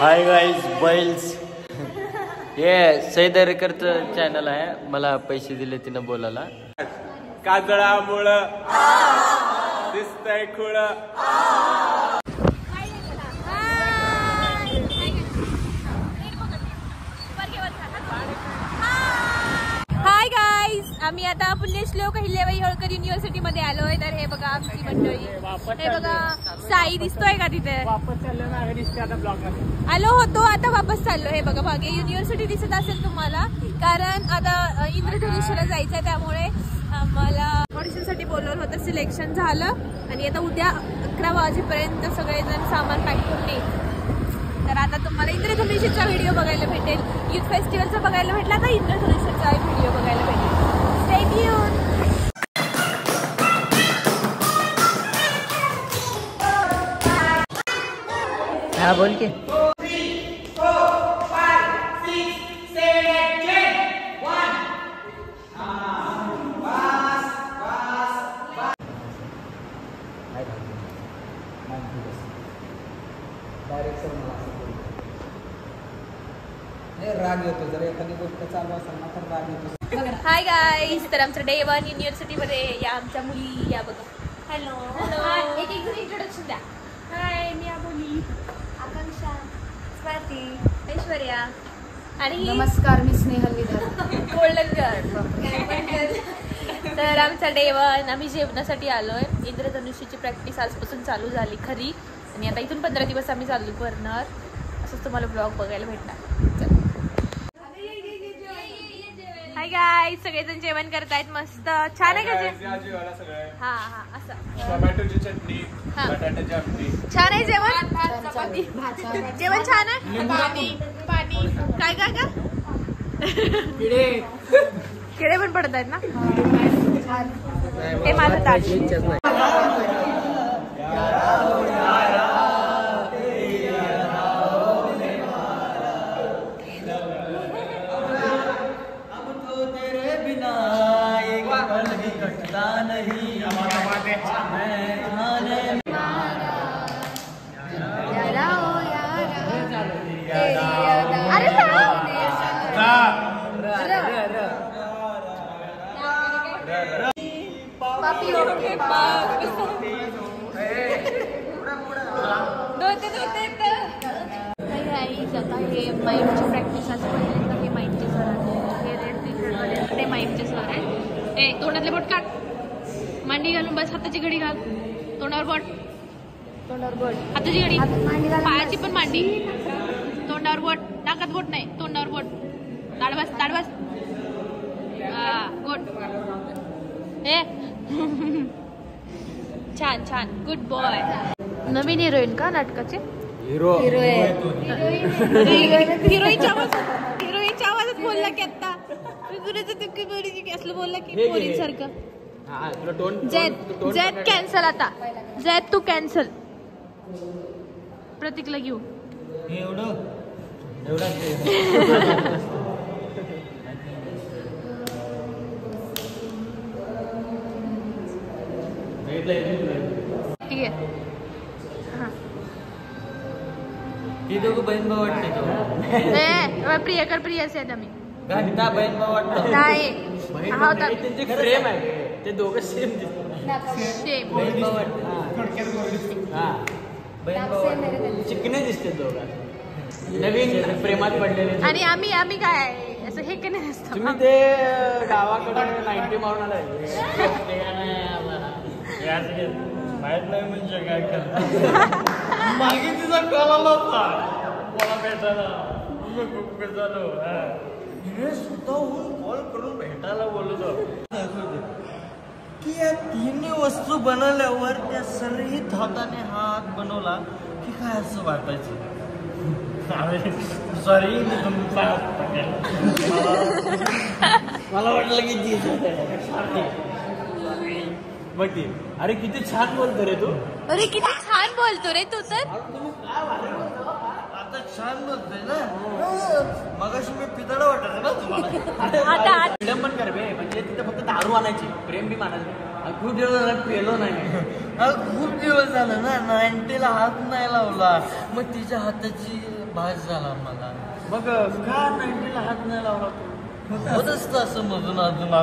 Hi guys bells हे सैदरकरचं channel आहे. मला पैसे दिले तिनं बोलायला. काजळामुळं दिसतंय खुळ. हाय गाईज, आम्ही आता पुण्यश्लोक अहिल्याबाई होळकर युनिव्हर्सिटी मध्ये आलोय. तर हे बघा आमची मंडळी, हे बघा साई दिसतोय का तिथे? आलो होतो, आता वापस चाललो. हे बघा मागे युनिव्हर्सिटी दिसत असेल तुम्हाला, कारण आता इंद्रधनुष्यला जायचंय, त्यामुळे आम्हाला ऑडिशन साठी बोलवलं होतं. सिलेक्शन झालं आणि आता उद्या 11 वाजेपर्यंत सगळेजण सामान पॅक करून येईल. तर आता तुम्हाला इंद्रधनुष्यचा व्हिडिओ बघायला भेटेल, युथ फेस्टिवलचा बघायला भेटला, आता इंद्रधनुष्यचा व्हिडिओ बघायला भेटेल. Stay tune. हा बोल की. राग येतो, जर एखादी गोष्ट चालू असेल ना तर राग येतो. हाय गाईज, तर आमचं डे 1 युनिव्हर्सिटी मध्ये या आमच्या मुली. या बघा. हॅलो. एक एक जण इंट्रोडक्शन द्या. हाय, मी अबोली, आकांक्षा, स्वाती, ऐश्वर्या आणि नमस्कार, मी स्नेहल विदार. Golden girl. तर आमचा डे 1 आम्ही जेवणासाठी आलोय. इंद्रधनुष्याची प्रॅक्टिस आजपासून चालू झाली खरी, आणि आता इथून 15 दिवस आम्ही चालू करणार. असंच तुम्हाला ब्लॉग बघायला भेटणार. हाय गाईज, सगळेजण जेवण करतायत. मस्त छान आहे का जेवण? हा हा, असं टोमॅटोची चटणी, बटाट्याची आमटी. छान आहे जेवण. जेवण छान आहे. पाणी काय काय का किडे पण पडत आहेत ना. हे माझं ताट. आता हे माईमची प्रॅक्टिस आज पहिल्यांदा. हे माईमचे सर आहेत, हे रेड टी शर्ट ते माईमचे सर आहेत. ए, तोंडातले बोट काढ, मांडी घालून बस, हाताची घडी घाल, तोंडावर बोट, तोंडावर बोट, हाताची घडी, पायाची पण मांडी, तोंडावर बोट, नाकात बोट नाही, तोंडावर बोट, ताडवास ताडवास. हा गुड. हे छान छान, गुड बॉय. नवीन हिरोईन का नाटकाचे? हिरोईनच्या आवाजात बोलला की आता असलं बोलला की पोरींसारखं. जैद कॅन्सल. आता जैद तू कॅन्सल. प्रतीकला घेऊ. ठीक आहे. ती दोघं बहीण भाऊ वाटते. प्रियकर प्रियस आहेत आम्ही. घंटा बहीण भाऊ वाटतं नाही, त्यांची प्रेम आहे. ते दोघं सेम दिसतात. सेम बहीण भाऊ वाटतं. हा, बहीण भाऊ चिकने दिसते दोघं. नवीन प्रेमात पडलेले. आणि आम्ही काय असं हे का नाही असतं. तुम्ही ते गावाकडे 90 मारून आलाय. माहित नाही म्हणजे काय करत. मागे तिचा कॉल आला होता मला भेटायला. मी खूप खुश झालो. स्वतःहून कॉल करून भेटायला बोलतो की या तिन्ही वस्तू बनवल्यावर त्या सर्हित हाताने हात बनवला की काय असं वाटायचं. सॉरी, मला वाटलं की बघ ती. अरे किती छान बोलतो रे तू. अरे किती छान बोलतो रे तू. तर आता छान बोलतोय ना. मगाशी मी पितळं वाटत ना तुम्हाला. आता पण कर बे, म्हणजे तिथे फक्त दारू आणायची, प्रेम बी मानायचं. खूप दिवस पेलो नाही. खूप दिवस झालं ना 90ला हात नाही लावला. मग तिच्या हाताची भास झाला मला. मग का 90ला हात नाही लावला तू? होत असतं असं मधून अजून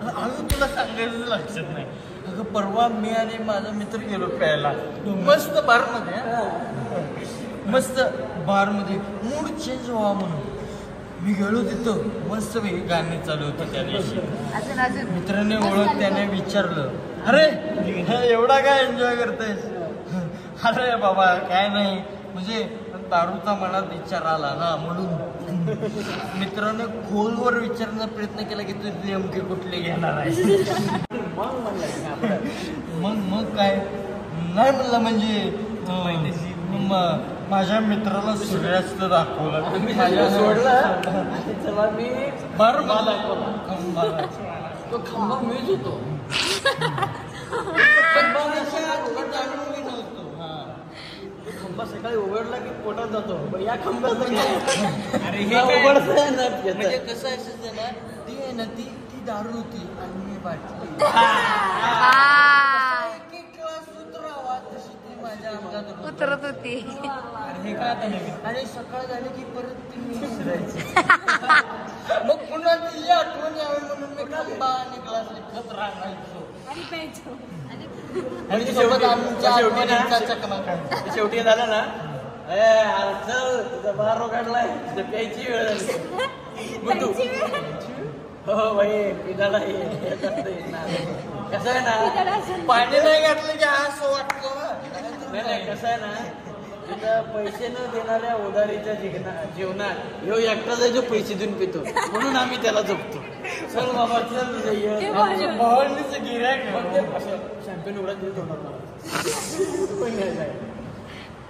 अजून तुला सांगायचं लक्षात नाही. अगं परवा मी आणि माझा मित्र गेलो प्यायला मस्त बारमध्ये मूड चेंज व्हावा म्हणून मी गेलो तिथं. मस्त गाणी चालू होती त्या दिवशी. मित्राने ओळख त्याने विचारलं, अरे एवढा काय एन्जॉय करतायस? अरे बाबा काय नाही, म्हणजे दारूचा मनात विचार आला ना म्हणून. मित्राने खोलवर विचारण्याचा प्रयत्न केला की तू नेमके कुठले घेणार आहे. मग काय नाही म्हणलं, म्हणजे माझ्या मित्राला सूर्यास्त दाखवला. सोडला चला मी बार दाखवला. तो खंबा मीच होतो. खंबा सकाळी उघडला की पोटात जातो. या खंब्याचं अरे म्हणजे कसं असायचं ना, ती आहे ना ती दारू होती आणि मी बाटली. उतरत होती. हे काय आता नवीन. आणि सकाळ झाली की परत ती मी विसरायची. मग पुन्हा तिची आठवण यावी म्हणून मी खंबा आणि ग्लास लिखत राहायचो. आणि सोबत आमच्या शेवटी झालं ना, चल तुझा बार काढलाय, प्यायची वेळ झाली. हो भाई पिदाडा कसं आहे ना, पाणी नाही घातलं की असं वाटतं. नाही कसं आहे ना, तिथं पैसे न देणाऱ्या उधारीच्या जीवनात ह्यो एकटाच आहे जो पैसे देऊन पितो, म्हणून आम्ही त्याला जपतो. चल बाबा चल भावांनीच गिऱ्हाईक शॅम्पेन उघडा देत होणार.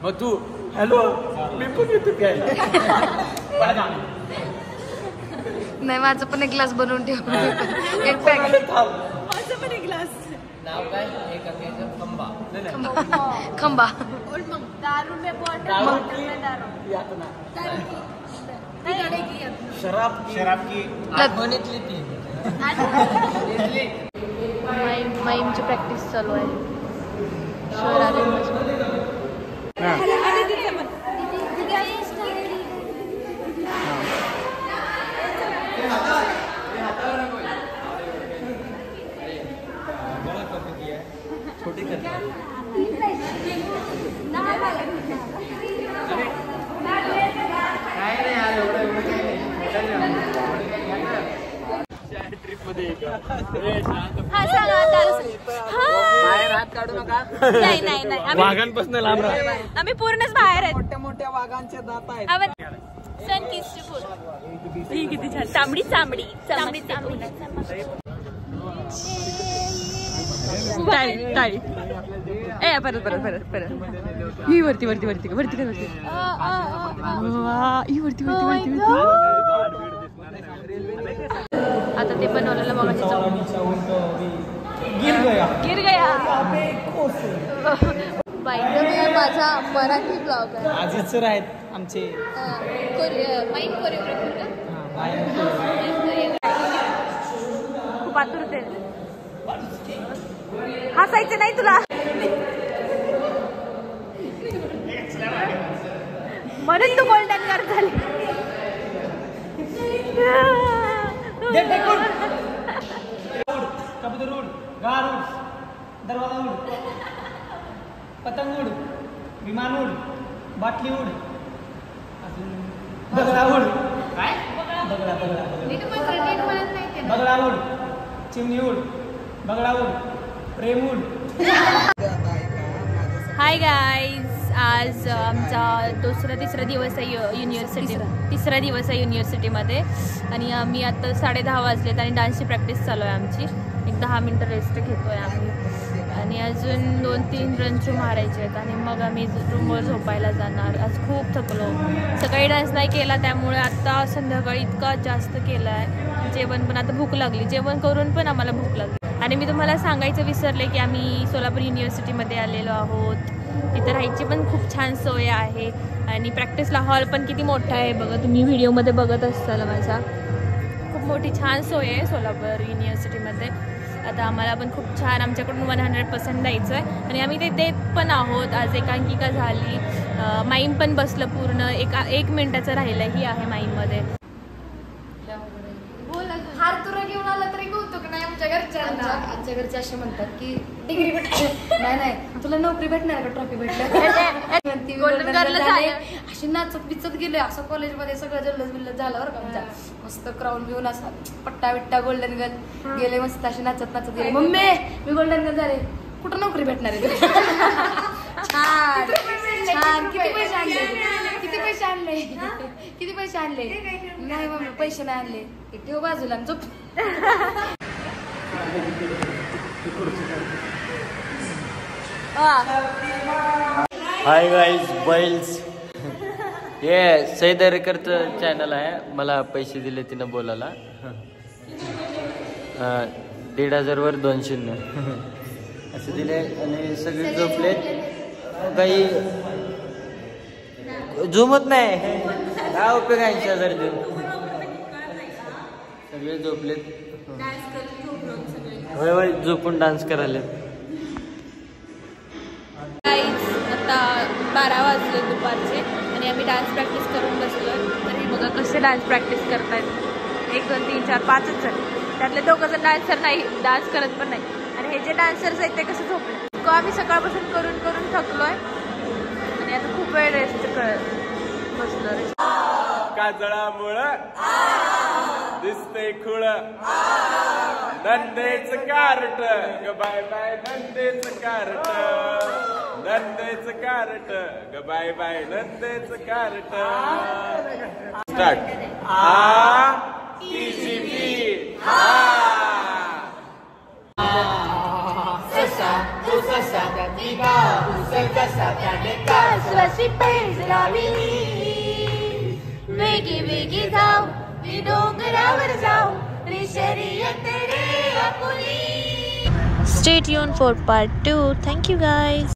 मग तू हॅलो मी पण येतो प्यायला. नाही माझं पण एक ग्लास बनवून ठेव. एक पॅकेट पण एक ग्लास. नाव काय? खंबा. शराब की आठवणीतली ती. माईमची प्रॅक्टिस चालू आहे. शहरात वाघांपासून लांब राहा. आम्ही पूर्णच बाहेर आहेत. मोठ्या मोठ्या वाघांचे दात आहेत. किती छान. तांबडी चांबडी चांबडी टाळी. ए परत परत परत परत ही वरती वरती वरती वरती वरती ही वरती वरती वरती. आता ते बनवलेलं गिर गया. माझा मराठी ब्लॉग आहे. आजीच आहेत आमचे माईम कोरिओग्राफर का? खूप आतुर होते. हसायचं नाही तुला म्हणून तू गोल्डन गर्ल झाली. कबूतर उड, गार उड, दरवाजा उड, पतंग उड, विमान उड, बाटली उड, दगडा उड. काय दगडा दगडा दगडा उड, चिमणी उड, बगडा उड, प्रेम उड. हाय गाईज, आज आमचा तिसरा दिवस आहे तिसरा दिवस आहे युनिव्हर्सिटीमध्ये. आणि आम्ही आता 10:30 वाजलेत आणि डान्सची प्रॅक्टिस चालू आहे आमची. एक 10 मिनटं रेस्ट घेतो आहे आम्ही आणि अजून 2-3 रनचू मारायचे आहेत आणि मग आम्ही रूमवर झोपायला जाणार. आज खूप थकलो. सकाळी डान्स नाही केला त्यामुळे आता संध्याकाळी इतका जास्त केला आहे. जेवण पण आता भूक लागली. जेवण करून पण आम्हाला भूक लागली. आणि मी तुम्हाला सांगायचं विसरले की आम्ही सोलापूर युनिव्हर्सिटीमध्ये आलेलो आहोत. तिथं राहायची पण खूप छान सोय आहे आणि प्रॅक्टिसला हॉल पण किती मोठा आहे बघा. तुम्ही व्हिडिओमध्ये बघत असाल माझा. खूप मोठी छान सोय आहे सोलापूर युनिव्हर्सिटीमध्ये. आता आम्हाला पण खूप छान आमच्याकडून 100% द्यायचं आहे आणि आम्ही ते देत पण आहोत. आज एकांकिका झाली, माईम पण बसलं पूर्ण, 1 मिनिटाचं राहिलं ही आहे माईममध्ये. हार तुरा घेऊन आला तरी कौतुक नाही आमच्या घरच्यांना. आमच्या घरचे असे म्हणतात की डिग्री भेटते नाही तुला नोकरी भेटणार का ट्रॉफी भेटल्या अशी नाचत बिचत गेले असं कॉलेजमध्ये सगळं जल्लस बिल्लस झालं बरं का. आमच्या मस्त क्राऊन घेऊन असा पट्टा बिट्टा गोल्डन गन गेले मस्त अशी नाचत गेले. मम्मी मी गोल्डन गन झाले, कुठं नोकरी भेटणार आहे? छान छान. किती पैसे आणले किती पैसे आणले नाही मम्मी पैसे नाही आणले, ठेव बाजूला झोप. हाय गाईज बैल्स, हे सैदरकरचं चॅनल आहे. मला पैसे दिले तिनं बोलायला 1,500 वर 200 असं दिले आणि सगळे झोपलेत. काही झोमत नाही, काय उपयोग 80,000 देऊन. सगळे झोपलेत. होय होय झोपून डान्स करायला. आता 12 वाजले दुपारचे आणि आम्ही डान्स प्रॅक्टिस करून बसलो. तर हे बघा कसे डान्स प्रॅक्टिस करतायत. 1 2 3 4 5च जण, त्यातले 2 जण डान्सर नाही, डान्स करत पण नाही. आणि हे जे डान्सर्स आहेत ते कसे झोपले. आम्ही सकाळपासून करून करून थकलोय आणि आता खूप वेळ रेस्ट बसलो. काजळामुळं दिसतंय खुळ, नंदेच कारट ग बाय बाय नंदेच कारट, नंदेच कारट ग बाय बाय नंदेच कारट. स्टार्ट. वेगी वेगी जाऊ मी डोंगरावर जाऊ रे शर्यत रे आपुली. Stay tuned for part 2. Thank you guys.